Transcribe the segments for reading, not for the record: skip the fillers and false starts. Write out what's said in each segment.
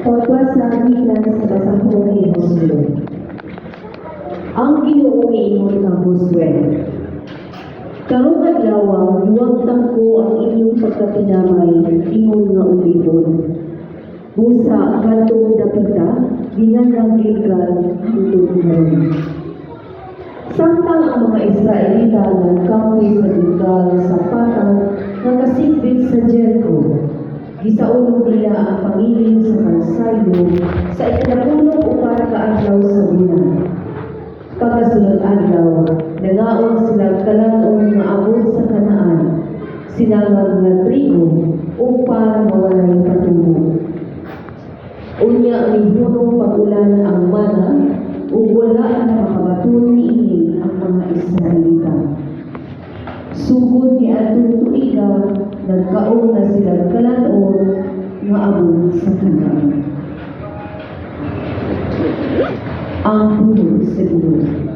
Pagpasagitan sa basahon ni Josue. Ang Ginoo ingon nga Josue, karong adlaw iwagtang ko ang inyong pagkatinamay ingon nga ulibon. Busa kadtong dapita ginanang Gilgal hangtod karon. Samtang ang mga Israelita nagkampi sa Gilgal sa patag nga kasipit sa Jericho, gisaulog nila ang pangiling sa kalsayo sa ikalapulong upat ka adlaw sa bulan. Pagkasunod adlaw, nangaon sila kalanon nga abot sa Kanaan, sinangag nga trigo upang mawalay patubo. Unya mihunong pagulan ang mana ug wala na makabaton niini ang mga Israelita. Sugod ni adtong tuiga, nagkaon na sila kalanon nga abot sa Kanaan. Ang puno sa Ginoo.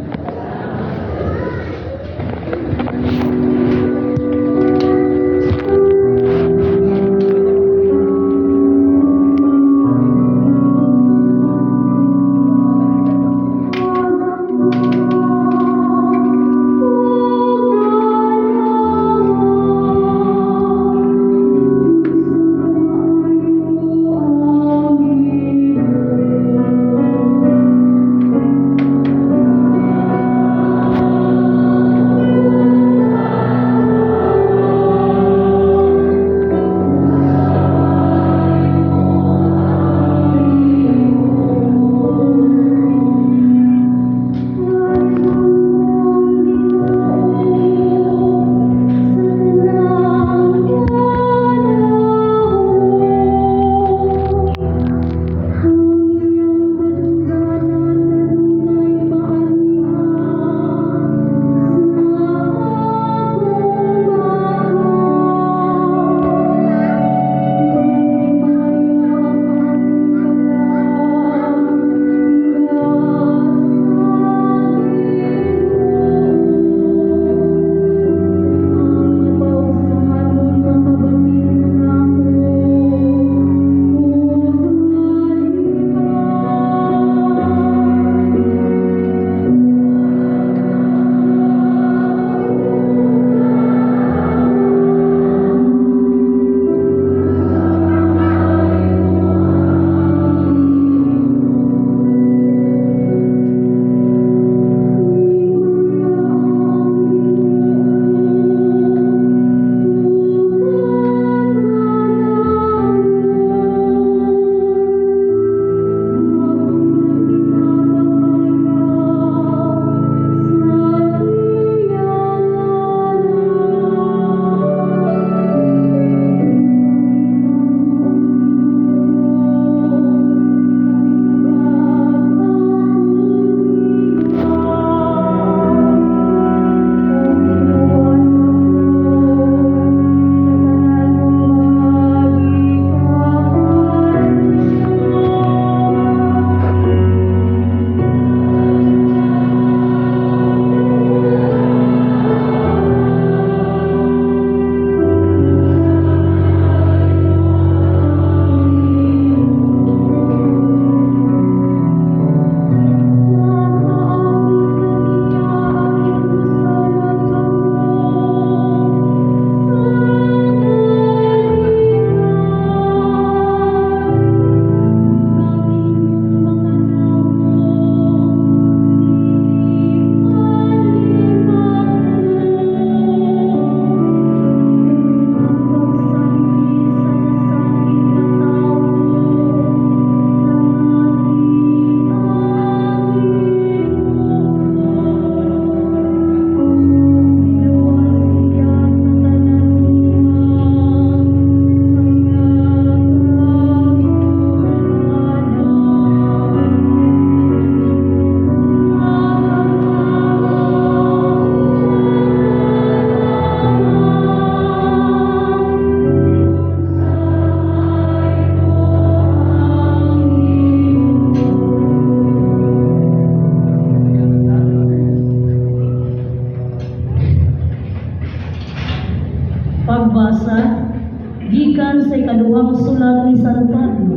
ikaduhang sulat ni San Pablo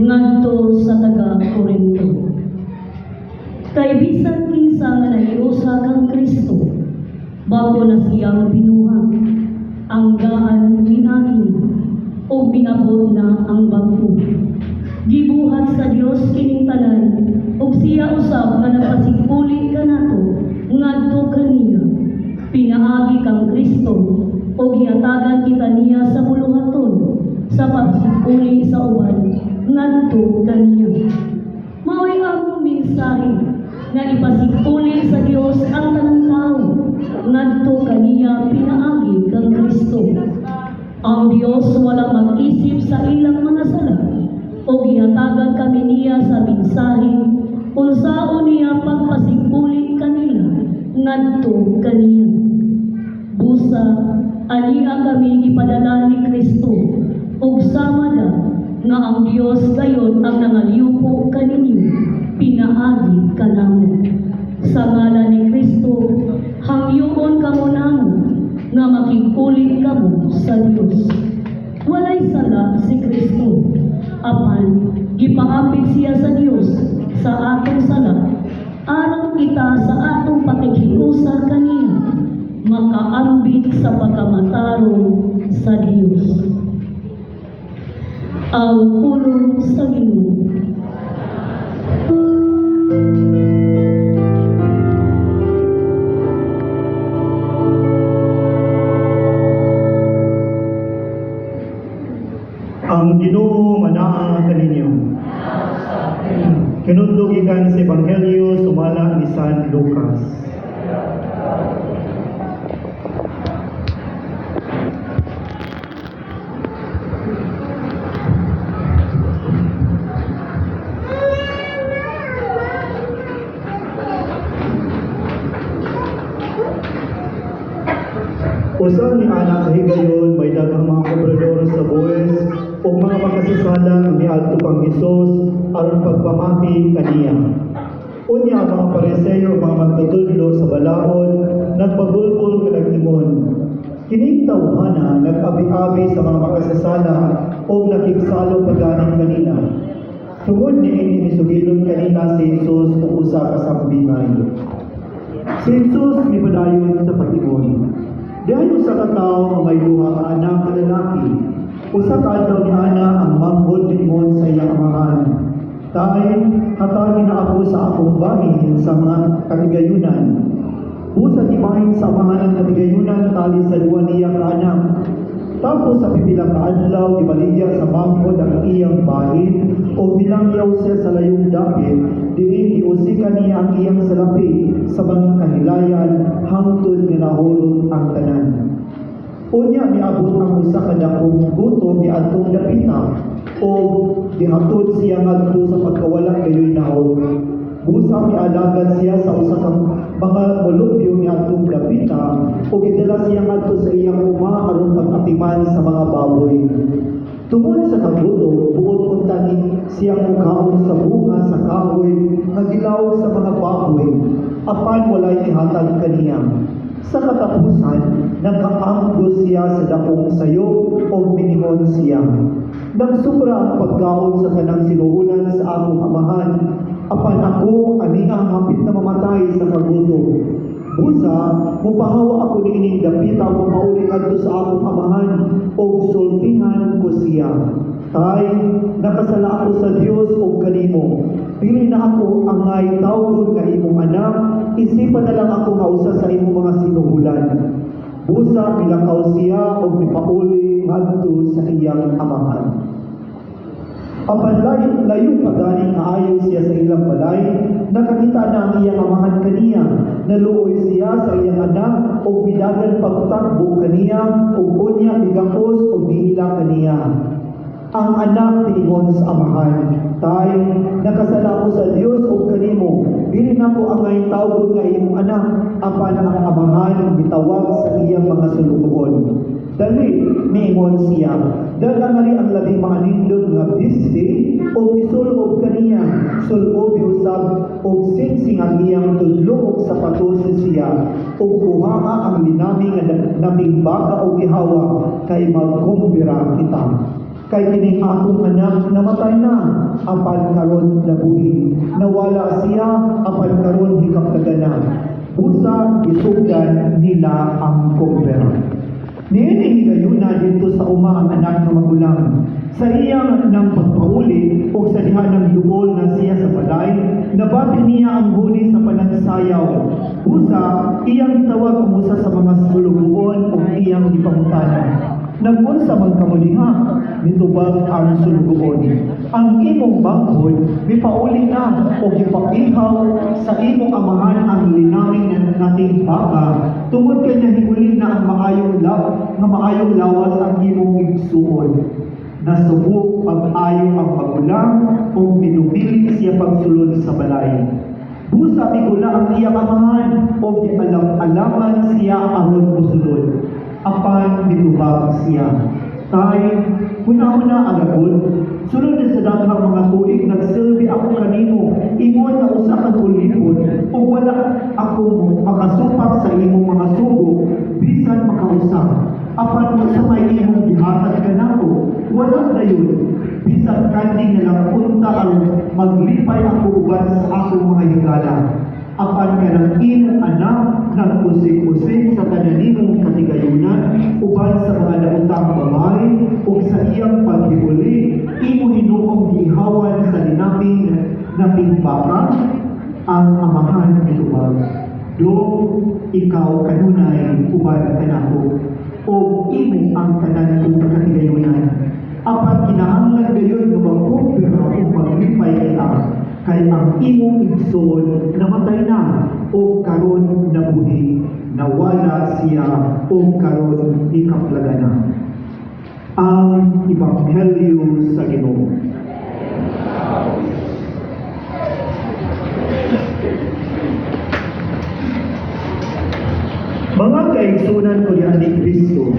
ngadto sa taga-Corinto. Kay bisan kinsa nga nahiusa kang Kristo, bago na siyang binuhang, ang gaan minagin o binabot na ang bangko. Gibuhat sa Dios kining tanan, ug siya usab nga nagpasigpuli kanato ngadto kaniya. Pinaagi kang Kristo o giatagan kita niya sa buluhaton sa pagsigpuli sa uban ngadto kaniya. Mao'y among mensahe nga ipasigpuli sa Dios ang tanang tao ngadto kaniya pinaagi kang Kristo. Ang Dios wala mag-isip sa ilang mga sala o gihatagan kami niya sa mensahe unsaon niya pagpasigpuli kanila ngadto kaniya. Busa ania kami gipadala ni Kristo ug sama na nga ang Dios gayon ang nangalyupo kaninyo pinaagi kanamo. Sa ngalan ni Kristo hangyoon kamo namo nga makigpuli kamo sa Dios. Walay sala si Kristo, apan gipaapit siya sa Dios sa atong sala aron kita sa atong pakikiusa kaniya makaambit sa pagkamatarong sa Dios. Ang pulong sa Ginoo. Ang Ginoo manaa kaninyo. Kinudlo gikan sa Ebanghelyo sumala ni San Lucas. Usa ni anak kahigayon may daghang mga kobrador sa buwis ug mga makasasala ang niadto kang Hesus aron pagpamati kaniya. Unya ang mga Pariseo ug mga magtutudlo sa balaod nagpagulpol kadagimon. Kining tawhana nag-abi-abi sa mga makasasala ug nakigsalo paganing kanila. Tungod niini nisugilon kanila si Hesus ug usa ka sambingay. Si Hesus mipadayon sa pag-ibon. Diyan usa ka tawo nga may duha ka anak nga lalaki. Usa ka adlaw ni ana ang manghod limon sa iyang amahan. Tay, hatagi na ako sa akong bahin sa mga katigayunan. Busa tibahin sa amahan ng katigayunan tali sa duwa niya ka anak. Tapos sa pipila ka adlaw gibaligya sa manghod ang iyang bahin o bilangyaw siya sa layong dapit diin giusikan niya ang iyang salapi sa mga kahilayan hangtod nga nahulog ang tanan. Unya miabot ang usa ka dakong gutom miadtong dapita o gihatod siya ngadto sa pagkawala kayoy naog. Busa mialagad siya sa usa ka mga molubyo miadtong dapita o gidala siya ngadto sa iyang uma aron pag-atiman sa mga baboy. Tungod sa kagutom, buot unta ni siyang mukaon sa bunga sa kahoy nga gilaw sa mga baboy, apan walay ihatag kaniya. Sa katapusan, nagkaanggo siya sa dakong sayo o minimon siya. Nagsubra ang pagkaon sa kanang sinuhulan sa akong amahan, apan ako aniya hapit na mamatay sa kagutom. Busa, mupahawa ako niining dapita mo mauli adto sa akong amahan o sultihan ko siya. Tay, nakasala ako sa Dios o kanimo. Pili na ako angay tawgon nga imong anak, isipan na lang ako nga usa sa imong mga sinuhulan. Busa, pilakaw siya o mipauli ngadto sa iyang amahan. Apan layo pagani nga ayon siya sa ilang balay, nakakita na ang iyang amahan kaniya, naluoy siya sa iyang anak o bidagan pagtakbo kaniya o unya bigakos o bihila kaniya. Ang anak tiingon sa amahan, Tay, nakasala ko sa Dios o kanimo, dili na ko angay tawgon nga imong anak, apan ang amahan gitawag sa iyang mga sulugoon. Dali, miingon siya, dagangali ang labing mga nindog nga bisdi o isulob kaniya, sulob usab o singsing ang iyang tudlo sa patos siya, o kuhaa ang linami nga naming baka o gihawa kay magkumbira kita. Kay kining akong anak namatay na, apan karon nabuhi. Nawala siya, apan karon hikaptagana. Busa isugdan nila ang kumpera. Niini higayuna dito sa uma ang anak ng magulang. Sa iyang nang pagpauli o sa diha ng duol na siya sa balay, nabati niya ang huni sa panagsayaw. Busa, iyang itawag kumusa sa mga sulubuon o iyang ipangutanan. Nag-unsa man kamuliha, nitubag ang sulubuon. Ang imong bangkod, mipauli na o gipakihaw sa imong amahan ang linaming nating baka, tungod kay nahiguli na ang maayong lawas ang imong igsuon. Nasubok pag-ayo ang magulang o minumili siya pagsulod sa balay. Busa migula ang iyang amahan o gialam-alaman siya aron mosulod. Apan mitubag siya. Tay, huna-huna alagod, sunod sa daghang mga tuig nagsilbi ako kanimo, ingon na usa ka kulipon, o wala ako makasupak sa imong mga sugo, bisan makausap. Apan mo sa may imong gihatag kanako, wala dayon. Bisan kandi na lang punta ang maglipay ako uban sa akong mga higala. Apan kanang imong anak nagkusik-kusik sa kananimong katigayunan uban sa mga nautang babae o sa iyang paghibuli, imo hinuong gihawan sa dinaming nating baka ang amahan mitubag. Do ikaw kanunay uban kanako o imo ang tanan kong katigayunan. Apan kinahanglan gayon nga magkumpira o maglipay kita kay ang imong igsoon namatay na o karon nabuhi, nawala siya o karon ikaplagana. Ang Ebanghelyo sa Ginoo. Mga kaigsunan ko yan ni Kristo,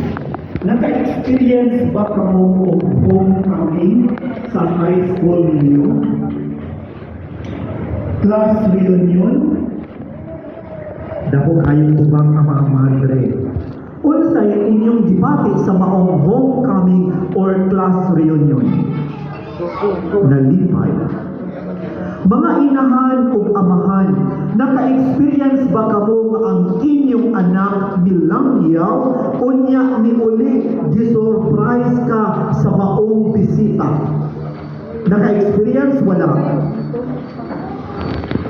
naka-experience ba kamo o homecoming sa high school ninyo? Class reunion? Dako kayong ubang mga madre. Unsay inyong debate sa maong homecoming or class reunion? Nalipay. Mga inahan o amahan, naka-experience ba kamo nga ang inyong anak milangyaw unya ni uli gi-surprise ka sa maong bisita? Naka-experience wala?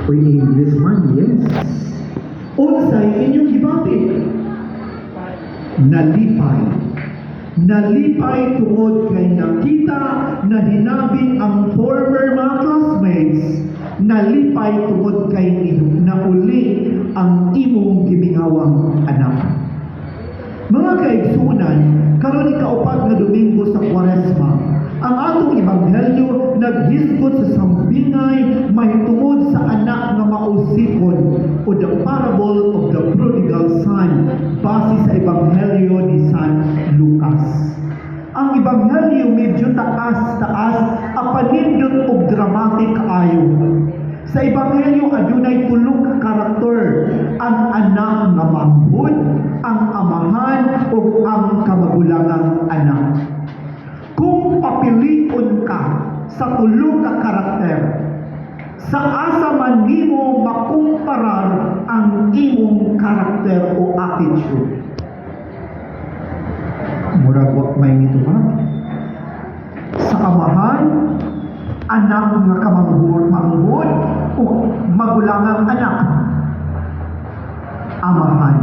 Uy, English man, yes. Unsay inyong gibati? Nalipay. Nalipay tungod kay nakita na hinabing ang former mga classmates. Nalipay tungod kay nauli ang imong gibingawang anak. Mga kaigsunan, karon ikaupat nga Domingo sa Kwaresma, ang atong Ebanghelyo naghisgot sa sambingay mahitungod sa anak nga mausikon o the parable of the prodigal son base sa Ebanghelyo ni San Lucas. Ang Ebanghelyo medyo taas-taas apanindot og dramatic ayo. Sa Ebanghelyo adunay tulong ka karakter, ang anak nga manghud, ang amahan ug ang kamagulangang anak. Kung papilion ka sa tulong ka karakter, sa asa man nimo makumparar ang imong karakter o attitude? Murag wa may mituha. Sa amahan, anak nga kamanghud o magulangang anak? Amahan.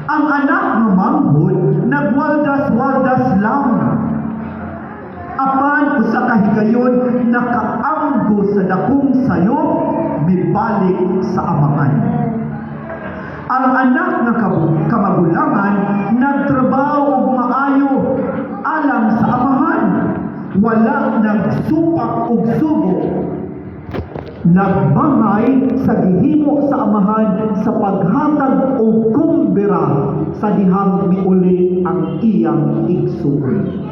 Ang anak nga manghud nagwaldas-waldas lang. Apan usa ka higayon nakaanggo sa dakong sayo mibalik sa amahan. Ang anak nga kamagulangan nagtrabaho og maayo alang sa amahan, wala nagsupak og sugo. Nagbangay sa gihimo sa amahan sa paghatag og kumbira sa dihang miuli ang iyang igsuon.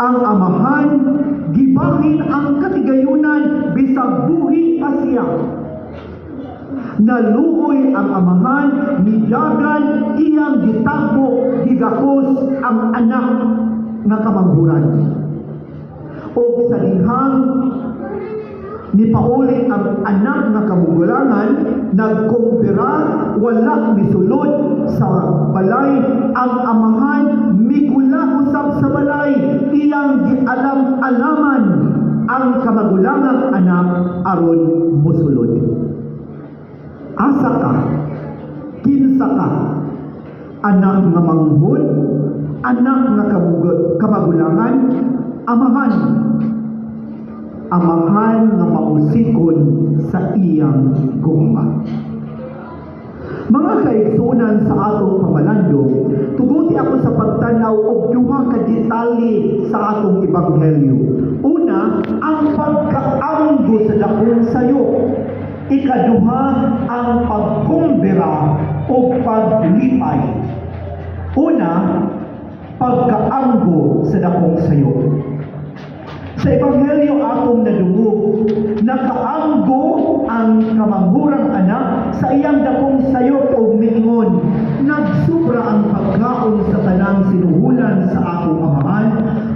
Ang amahan gibahin ang katigayunan bisag buhi pa siya. Naluoy ang amahan, midagan iyang gitagbo, gigakos ang anak. nga kamanghuran. O sa dihang ni pauli ang anak nga kamugulangan, nagkumpira, wala misulod sa balay, ang amahan migula usab sa balay, iyang gialam-alaman ang kamagulangang anak aron musulod. Asa ka? Kinsa ka? Anak nga manghud, anak nga kamagulangan, amahan nga mausikon sa iyang gumba. Mga kaigsunan sa atong pamalandong, tuguti ako sa pagtanaw og duha ka detalye sa atong ebanghelyo. Una, ang pagkaanggo sa dakong sayo. Ikaduha, ang pagkumbira o paglipay. Una, pagkaanggo sa dakong sayo. Sa ebanghelyo atong nadungog, nakaanggo ang kamangurang anak sa iyang dakong sayo o miingon, nagsubra ang pagkaon sa tanang sinuhulan sa akong amahan,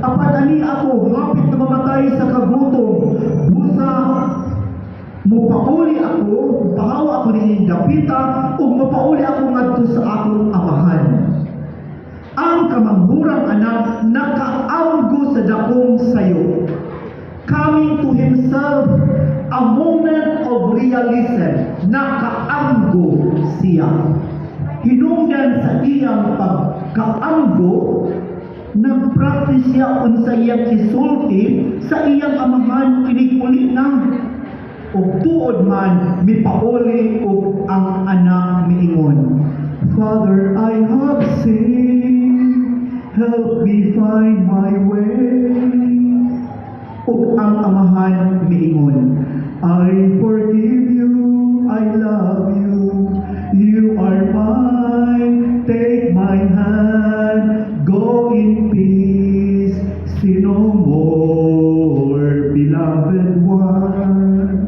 apat ani ako hapit na mamatay sa kagutom, busa mupauli ako, pahawa ako ni dapita, o mapauli ako ngadto sa akong amahan. Ang kamangurang anak nakaanggo sa dakong sayo, coming to himself, a moment of realism. Nakaanggo siya. Hinungdan sa iyang pagkaanggo, nagpractice siya unsa iyang isulti sa iyang amahan, kinikuli na. O tuod man, mipauli o ang anak miingon, Father, I have sinned, help me find my way. O ang amahan miingon, I forgive you, I love you, you are mine, take my hand, go in peace, sin no more, beloved one.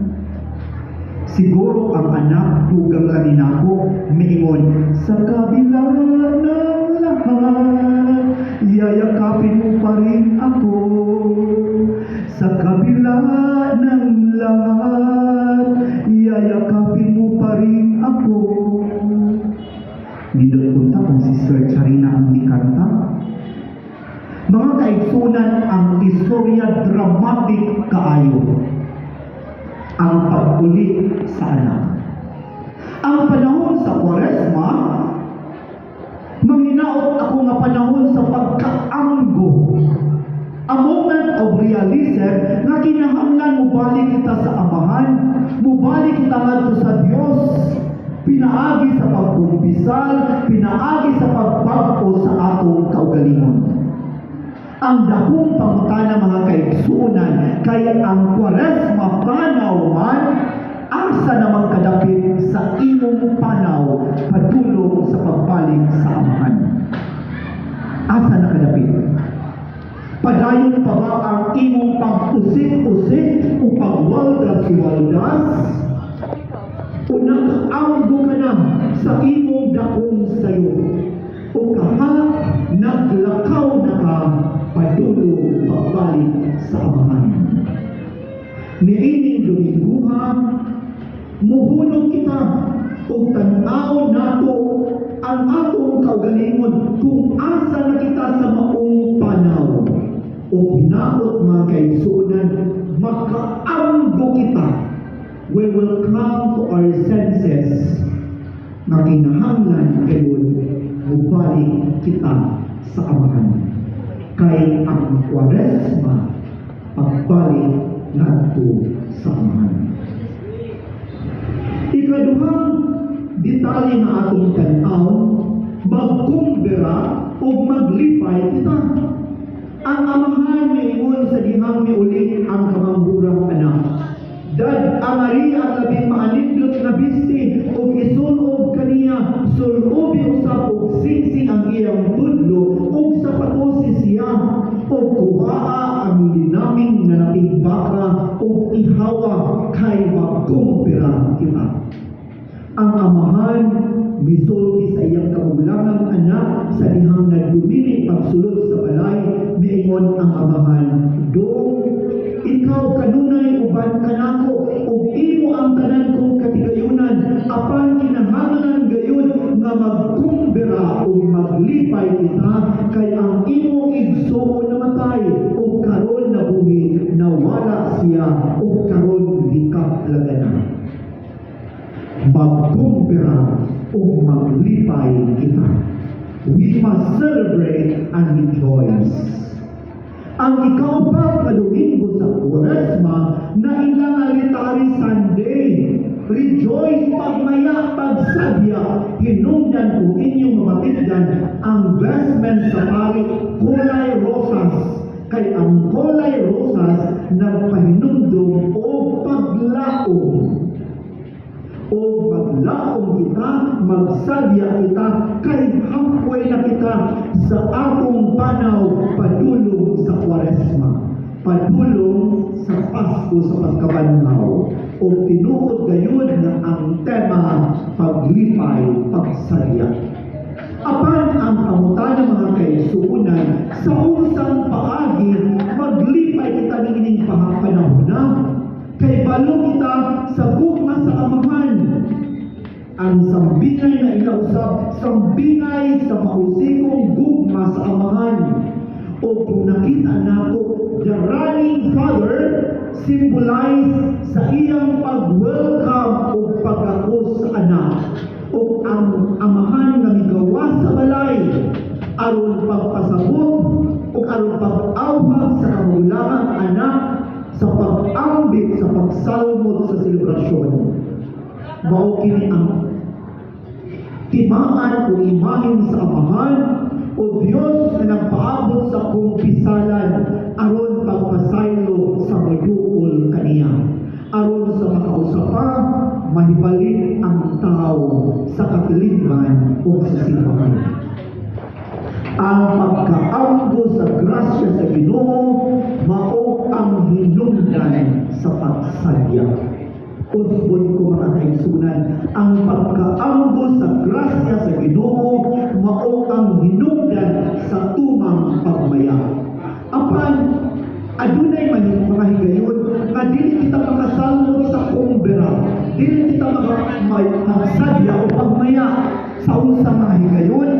Siguro ang anak dugang kaninako miingon, sa kabila ng lahat, yayakapin mo pa rin ako. Sa kabila ng lahat, yayakapin mo pa rin ako. Nindot punta kung si Sir Charina ang mikanta. Mga kaigsunan, ang istorya dramatic kaayo. Ang pag-uli sa anak. Ang panahon sa Kwaresma, manghinaot ako nga panahon sa pagkaanggo. A moment of realism na kinahanglan mubalik kita sa amahan, mubalik kita ngadto sa Dios, pinaagi sa pagkumpisal, pinaagi sa pagpagpo sa atong kaugalingon. Ang dakong pangutana mga kaigsunan, kaya ang Kwaresma panaw man, asa namang kadapit sa imong panaw, padulong sa pagbalik sa amahan. Asa na kadapit? Padayon pa ba ang imong pag-usik-usik o pagwaldas-waldas? O nag-aanggo ka na sa imong dakong sayo? O kaha, naglakaw na ka, padulong pagbalik sa amahan. Niining Dominguha, muhunong kita o tanaw nato ang atong kaugalingon kung asa na kita sa maong panaw. O hinaot mga kaigsunan, makaanggo kita. We will come to our senses na kinahanglan kayon mubalik kita sa amahan. Kay ang Kwaresma pagbalik ngadto sa amahan. Ikaduhang detalye nga atong tan-aw, magkumbira o maglipay kita. Ang amahan miingon sa dihang miuli ang kamangurang anak. Dad ang Maria ang labing maanindot na bisti o isulob kaniya, sulobi usap o sisi ang iyang tudlo o sa patusi siya o kuhaa ang linaming na napigbaka o ihawa kay magkumpira kita. Ang amahan misulti sa iyang kagulangang anak sa dihang nagdumili pagsulod sa balay, miingon ang amahan, "Dong, ikaw kanunay uban kanako ug imo ang tanan kong katigayunan, apan kinahanglan gayon nga magkumbira ug maglipay kita kay ang imong igsuon namatay ug karon nabuhi, nawala siya ug karon gikaplaganan. Magkumbira ug maglipay kita." We must celebrate and rejoice. Ang ikaw-pang na Domingo sa Quaresma na ilang Alitari Sunday. Rejoice, pagmaya, pagsadya, hinungdan kung inyong mamatidyan ang vestment sa pari, kulay rosas. Kay ang kulay rosas nagpahinumdum o paglaom. O maglaom kita, magsadya kita, kay hapway na kita sa atong panaw padulong sa Quaresma, padulong sa Pasko sa pagkabanhaw, o tinuod gayon na ang tema paglipay, pagsadya. Apan ang pangutan ng mga kaigsuonan sa unsang paagi, maglipay kita ng ining panahon na, kay balo kita sa gugma sa amahan. Ang sambingay na ilausap, sambingay sa mausikong gugma sa amahan. O kung nakita nato, the running father symbolize sa iyang pag-welcome o pag-akos sa anak. O ang amahan nga migawa sa balay, aron pagpasabot o aron pag-awhag sa kamulangang anak, sa pag-ambit, sa pagsalmot sa selebrasyon. Mao kini ang timaan o imahen sa amahan o Diyos na nagpaabot sa kumpisalan aron pagpasaylo sa mayuol kaniya. Aron sa makausapa, mahibalik ang tao sa katilingban o sa simbahan. Ang pagkaanggo sa grasya sa Ginoo mao ang hinungdan sa pagsadya. Usbon ko mga kaigsunan, ang pagkaanggo sa grasya sa Ginoo mao ang hinungdan sa tumang pagmaya. Apan adunay mga higayon nga dili kita makasalmot sa kumbera, dili kita magsadya o pagmaya sa unsang mga higayon.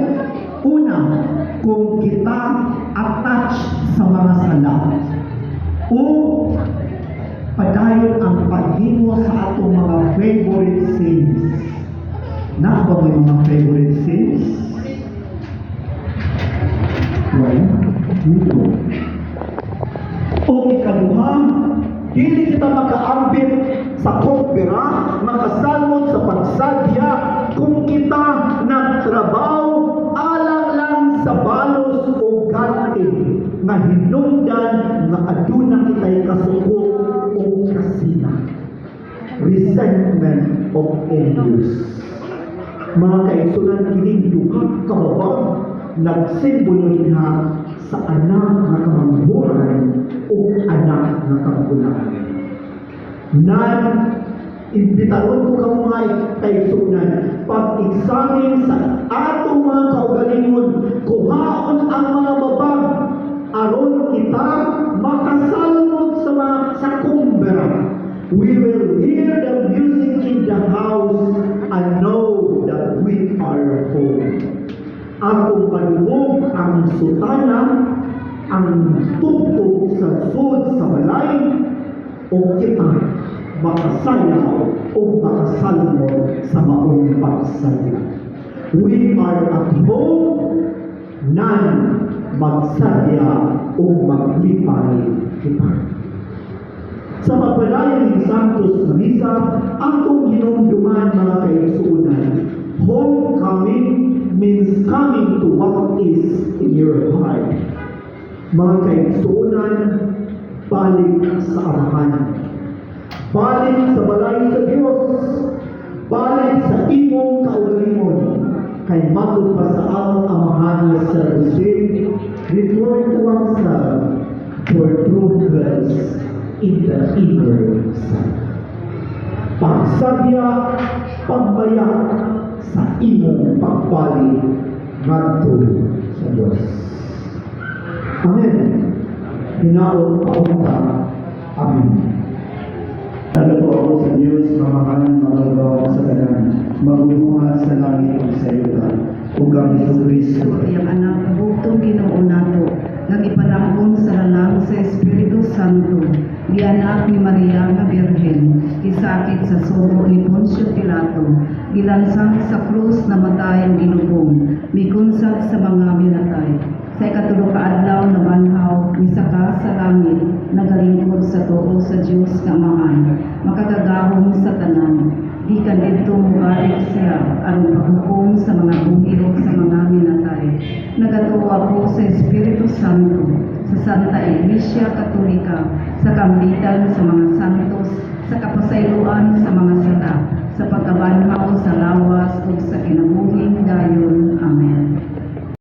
Una, kung kita attached sa mga sala o padayon ang paghimo sa atong mga favorite sins. Na ba may mga favorite sins? Well, dito. O ikaduha, dili kita makaambit sa kumpira, makasalmot sa pagsadya kung kita nagtrabaho alang lang sa balos o ganti nga hinungdan nga aduna kita'y kasuko o kasina. Resentment of envious. Mga kaigsunan, kining duha kababang nagsimbolo niya sa anak nga kamangburan o anak nga kagulangan. Nan imbitaron ko ka mga kaigsunan, pag-examine sa atong mga kaugalingon, kuhaon ang mga babag, aron kita makasalmot sa kumbera. We will hear the music in the house and know that we are home. Atong panubog ang sutana, ang tugtog sa sud sa balay, o kita makasayaw o makasalmot sa maong pagsadya. We are at home, nan magsadya o maglipay kita. Sa pagpadayon ng Santos na Misa, atong hinumduman mga kaigsuonan, homecoming means coming to what is in your heart. Mga kaigsuonan, balik sa amahan. Balik sa balay sa Diyos. Balik sa imong kaugalingon. Kay matod pa sa among amahan na service, return to oneself for true dwells in the inner self. Pagsadya pagbaya sa imong pagbalik ngadto sa Dios. Amen. Hinaot paunta. Amen. Talaga po ako sa Diyos, mamahalan, magagawa sa kanan, magbubuhat sa langit ang sa iyo ka, ug ang Hesus Kristo. Yang anak bugtong Ginoo nato nga gipanangkon sa lalang sa Espiritu Santo gianak ni Maria nga Birhen gisakit sa sugo ni Poncio Pilato gilansang sa krus namatay ang ginubong mikunsat sa mga minatay sa ikatulo ka adlaw nabanhaw misaka sa langit nagalingkod sa tuo sa Dios nga Amahan makakagahom sa tanan di ka dito mubalik siya ang paghukom sa mga buhi o sa mga minatay. Nagatuwa po sa Espiritu Santo, sa Santa Iglesia Katolika, sa kambitan sa mga santos, sa kapasayloan sa mga sala, sa pagkabanhaw sa